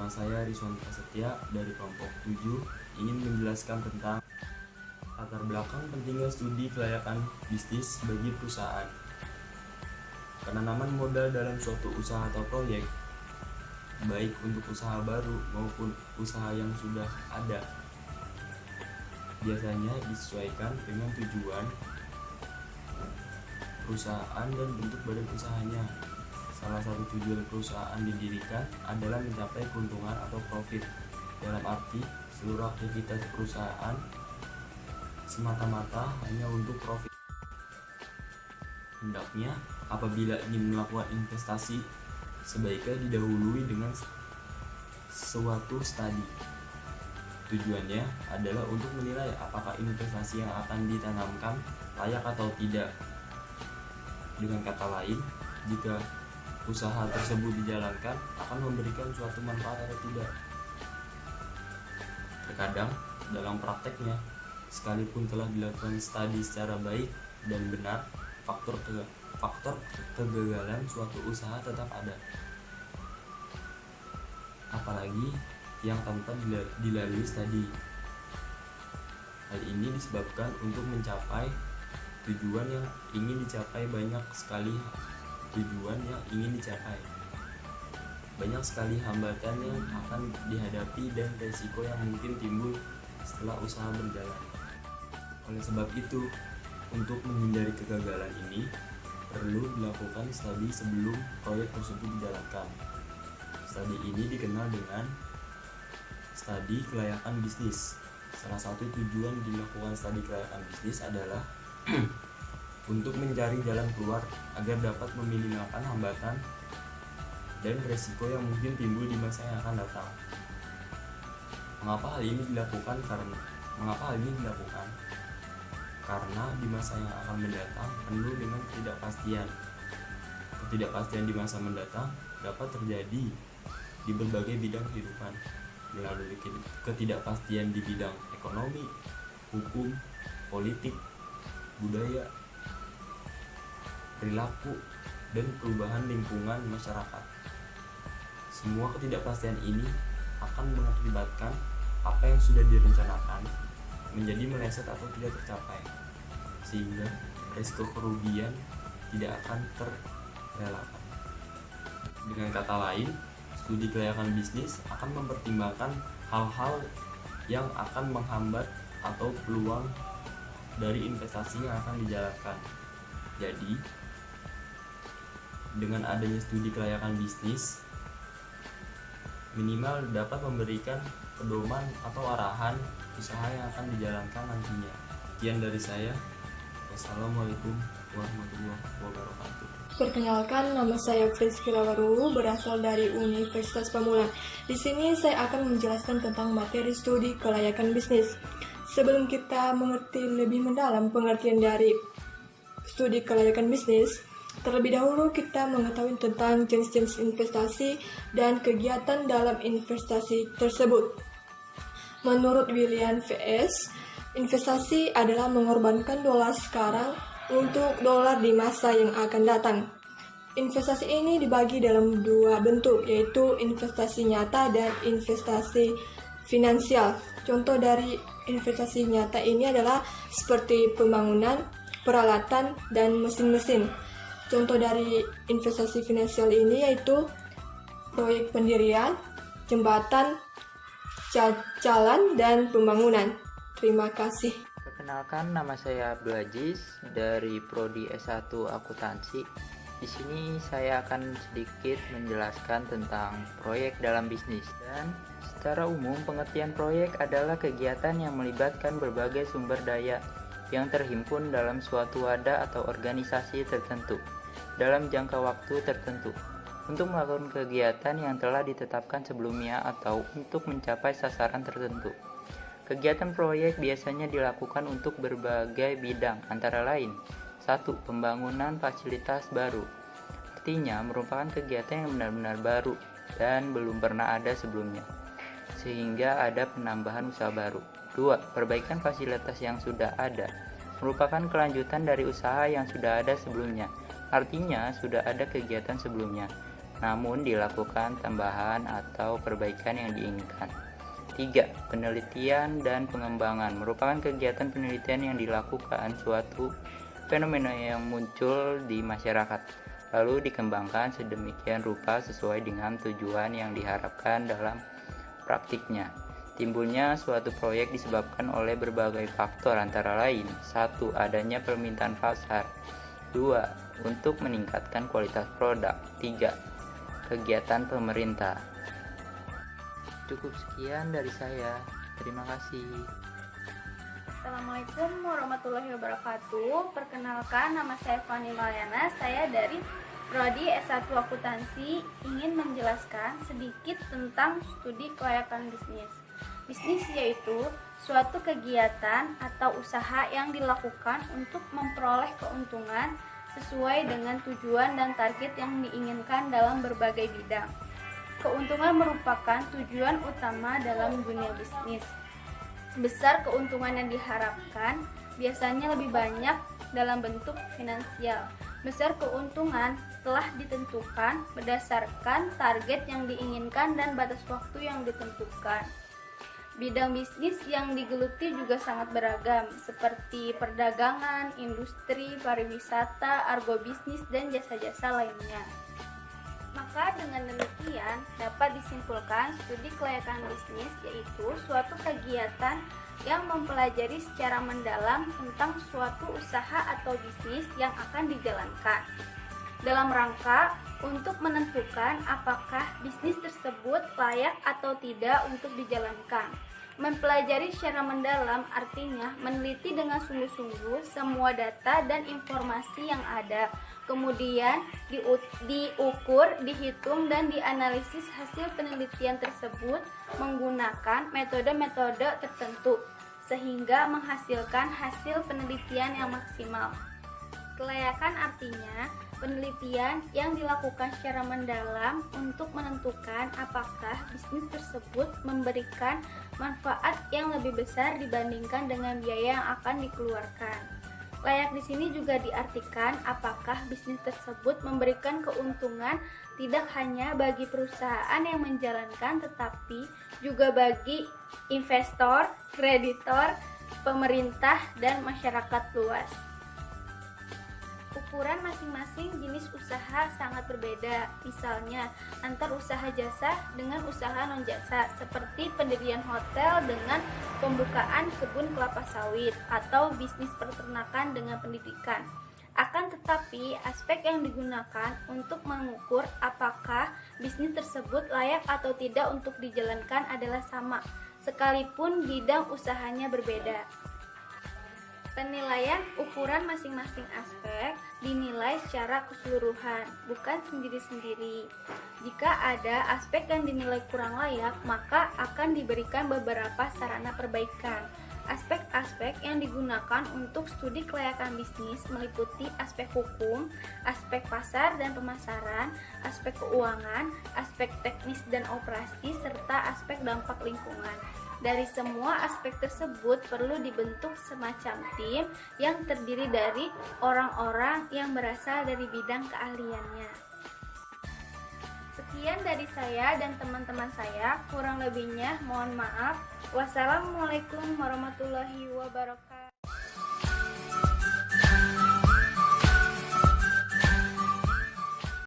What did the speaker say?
saya Rizwan Prasetya dari kelompok 7 ingin menjelaskan tentang latar belakang pentingnya studi kelayakan bisnis bagi perusahaan. Penanaman modal dalam suatu usaha atau proyek, baik untuk usaha baru maupun usaha yang sudah ada, biasanya disesuaikan dengan tujuan perusahaan dan bentuk badan usahanya. Salah satu tujuan perusahaan didirikan adalah mencapai keuntungan atau profit, dalam arti seluruh aktivitas perusahaan semata-mata hanya untuk profit. Hendaknya apabila ingin melakukan investasi, sebaiknya didahului dengan suatu studi. Tujuannya adalah untuk menilai apakah investasi yang akan ditanamkan layak atau tidak. Dengan kata lain, jika usaha tersebut dijalankan akan memberikan suatu manfaat atau tidak. Terkadang dalam prakteknya, sekalipun telah dilakukan studi secara baik dan benar, faktor kegagalan suatu usaha tetap ada, apalagi yang tanpa dilalui studi. Hal ini disebabkan untuk mencapai tujuan yang ingin dicapai banyak sekali hambatan yang akan dihadapi dan resiko yang mungkin timbul setelah usaha berjalan. Oleh sebab itu, untuk menghindari kegagalan ini, perlu dilakukan studi sebelum proyek tersebut dijalankan. Studi ini dikenal dengan studi kelayakan bisnis. Salah satu tujuan dilakukan studi kelayakan bisnis adalah untuk mencari jalan keluar agar dapat meminimalkan hambatan dan resiko yang mungkin timbul di masa yang akan datang. Mengapa hal ini dilakukan? Karena di masa yang akan mendatang penuh dengan ketidakpastian. Ketidakpastian di masa mendatang dapat terjadi di berbagai bidang kehidupan, melalui ketidakpastian di bidang ekonomi, hukum, politik, budaya, perilaku, dan perubahan lingkungan masyarakat. Semua ketidakpastian ini akan mengakibatkan apa yang sudah direncanakan menjadi meleset atau tidak tercapai, sehingga risiko kerugian tidak akan terelakkan. Dengan kata lain, studi kelayakan bisnis akan mempertimbangkan hal-hal yang akan menghambat atau peluang dari investasi yang akan dijalankan. Jadi, dengan adanya studi kelayakan bisnis, minimal dapat memberikan pedoman atau arahan usaha yang akan dijalankan nantinya. Sekian dari saya. Wassalamualaikum warahmatullahi wabarakatuh. Perkenalkan, nama saya Friski Lawaru, berasal dari Universitas Pamulang. Di sini saya akan menjelaskan tentang materi studi kelayakan bisnis. Sebelum kita mengerti lebih mendalam pengertian dari studi kelayakan bisnis, terlebih dahulu kita mengetahui tentang jenis-jenis investasi dan kegiatan dalam investasi tersebut. Menurut William V.S., investasi adalah mengorbankan dolar sekarang untuk dolar di masa yang akan datang. Investasi ini dibagi dalam dua bentuk, yaitu investasi nyata dan investasi finansial. Contoh dari investasi nyata ini adalah seperti pembangunan, peralatan, dan mesin-mesin. Contoh dari investasi finansial ini yaitu proyek pendirian, jembatan, jalan, dan pembangunan. Terima kasih. Perkenalkan, nama saya Abdul Aziz dari Prodi S1 Akuntansi. Di sini saya akan sedikit menjelaskan tentang proyek dalam bisnis. Dan secara umum, pengertian proyek adalah kegiatan yang melibatkan berbagai sumber daya yang terhimpun dalam suatu wadah atau organisasi tertentu dalam jangka waktu tertentu untuk melakukan kegiatan yang telah ditetapkan sebelumnya atau untuk mencapai sasaran tertentu. Kegiatan proyek biasanya dilakukan untuk berbagai bidang, antara lain 1. Pembangunan fasilitas baru. Artinya merupakan kegiatan yang benar-benar baru dan belum pernah ada sebelumnya, sehingga ada penambahan usaha baru. 2. Perbaikan fasilitas yang sudah ada. Merupakan kelanjutan dari usaha yang sudah ada sebelumnya, artinya sudah ada kegiatan sebelumnya. namun dilakukan tambahan atau perbaikan yang diinginkan. 3. Penelitian dan pengembangan merupakan kegiatan penelitian yang dilakukan suatu fenomena yang muncul di masyarakat, lalu dikembangkan sedemikian rupa sesuai dengan tujuan yang diharapkan dalam praktiknya. Timbulnya suatu proyek disebabkan oleh berbagai faktor antara lain: 1. Adanya permintaan pasar. 2. Untuk meningkatkan kualitas produk. 3. Kegiatan pemerintah. Cukup sekian dari saya. Terima kasih. Assalamualaikum warahmatullahi wabarakatuh. Perkenalkan, nama saya Fani Malyana. Saya dari Prodi S1 Akuntansi ingin menjelaskan sedikit tentang studi kelayakan bisnis. Bisnis yaitu suatu kegiatan atau usaha yang dilakukan untuk memperoleh keuntungan sesuai dengan tujuan dan target yang diinginkan dalam berbagai bidang. Keuntungan merupakan tujuan utama dalam dunia bisnis. Besar keuntungan yang diharapkan biasanya lebih banyak dalam bentuk finansial. Besar keuntungan telah ditentukan berdasarkan target yang diinginkan dan batas waktu yang ditentukan. Bidang bisnis yang digeluti juga sangat beragam, seperti perdagangan, industri, pariwisata, agrobisnis, dan jasa-jasa lainnya. Maka dengan demikian dapat disimpulkan studi kelayakan bisnis yaitu suatu kegiatan yang mempelajari secara mendalam tentang suatu usaha atau bisnis yang akan dijalankan dalam rangka untuk menentukan apakah bisnis tersebut layak atau tidak untuk dijalankan. Mempelajari secara mendalam artinya meneliti dengan sungguh-sungguh semua data dan informasi yang ada, kemudian diukur, dihitung, dan dianalisis hasil penelitian tersebut menggunakan metode-metode tertentu sehingga menghasilkan hasil penelitian yang maksimal. Kelayakan artinya penelitian yang dilakukan secara mendalam untuk menentukan apakah bisnis tersebut memberikan manfaat yang lebih besar dibandingkan dengan biaya yang akan dikeluarkan. Layak di sini juga diartikan apakah bisnis tersebut memberikan keuntungan tidak hanya bagi perusahaan yang menjalankan tetapi juga bagi investor, kreditor, pemerintah, dan masyarakat luas. Ukuran masing-masing jenis usaha sangat berbeda, misalnya antar usaha jasa dengan usaha non-jasa, seperti pendirian hotel dengan pembukaan kebun kelapa sawit atau bisnis peternakan dengan pendidikan. Akan tetapi, aspek yang digunakan untuk mengukur apakah bisnis tersebut layak atau tidak untuk dijalankan adalah sama, sekalipun bidang usahanya berbeda. Penilaian ukuran masing-masing aspek dinilai secara keseluruhan, bukan sendiri-sendiri. Jika ada aspek yang dinilai kurang layak, maka akan diberikan beberapa sarana perbaikan. Aspek-aspek yang digunakan untuk studi kelayakan bisnis meliputi aspek hukum, aspek pasar dan pemasaran, aspek keuangan, aspek teknis dan operasi, serta aspek dampak lingkungan. Dari semua aspek tersebut perlu dibentuk semacam tim yang terdiri dari orang-orang yang berasal dari bidang keahliannya. Sekian dari saya dan teman-teman saya, kurang lebihnya mohon maaf. Wassalamualaikum warahmatullahi wabarakatuh.